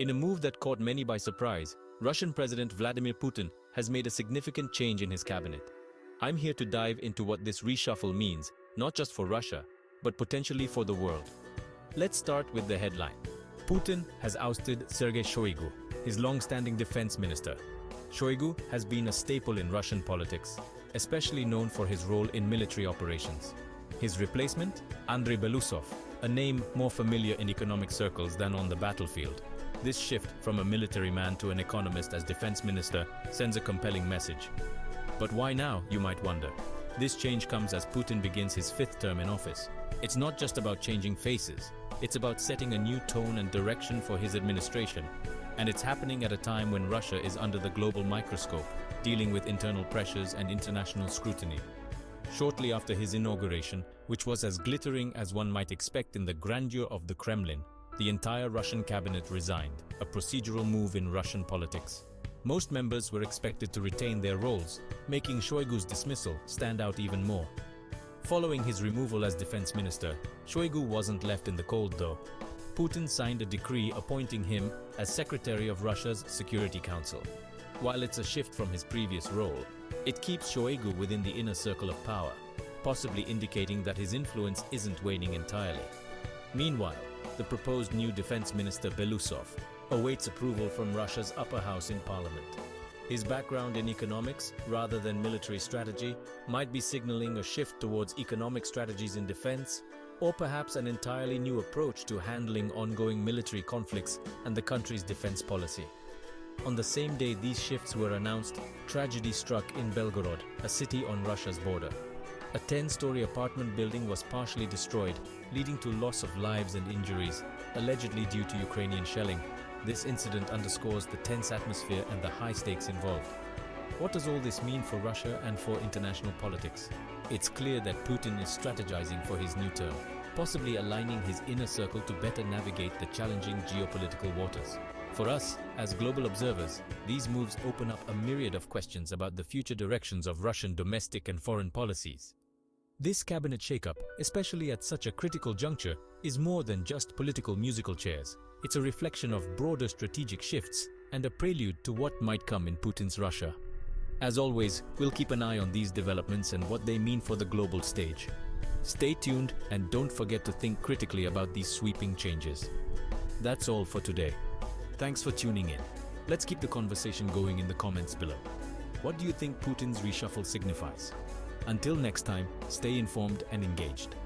In a move that caught many by surprise, Russian President Vladimir Putin has made a significant change in his cabinet. I'm here to dive into what this reshuffle means, not just for Russia, but potentially for the world. Let's start with the headline. Putin has ousted Sergei Shoigu, his long-standing defense minister. Shoigu has been a staple in Russian politics, especially known for his role in military operations. His replacement? Andrei Belousov, a name more familiar in economic circles than on the battlefield. This shift from a military man to an economist as defense minister sends a compelling message. But why now, you might wonder? This change comes as Putin begins his fifth term in office. It's not just about changing faces, it's about setting a new tone and direction for his administration. And it's happening at a time when Russia is under the global microscope, dealing with internal pressures and international scrutiny. Shortly after his inauguration, which was as glittering as one might expect in the grandeur of the Kremlin, the entire Russian cabinet resigned, a procedural move in Russian politics. Most members were expected to retain their roles, making Shoigu's dismissal stand out even more. Following his removal as defense minister, Shoigu wasn't left in the cold though. Putin signed a decree appointing him as Secretary of Russia's Security Council. While it's a shift from his previous role, it keeps Shoigu within the inner circle of power, possibly indicating that his influence isn't waning entirely. Meanwhile, the proposed new defense minister Belousov awaits approval from Russia's upper house in parliament. His background in economics, rather than military strategy, might be signaling a shift towards economic strategies in defense, or perhaps an entirely new approach to handling ongoing military conflicts and the country's defense policy. On the same day these shifts were announced, tragedy struck in Belgorod, a city on Russia's border. A 10-story apartment building was partially destroyed, leading to loss of lives and injuries, allegedly due to Ukrainian shelling. This incident underscores the tense atmosphere and the high stakes involved. What does all this mean for Russia and for international politics? It's clear that Putin is strategizing for his new term, possibly aligning his inner circle to better navigate the challenging geopolitical waters. For us, as global observers, these moves open up a myriad of questions about the future directions of Russian domestic and foreign policies. This cabinet shakeup, especially at such a critical juncture, is more than just political musical chairs. It's a reflection of broader strategic shifts and a prelude to what might come in Putin's Russia. As always, we'll keep an eye on these developments and what they mean for the global stage. Stay tuned and don't forget to think critically about these sweeping changes. That's all for today. Thanks for tuning in. Let's keep the conversation going in the comments below. What do you think Putin's reshuffle signifies? Until next time, stay informed and engaged.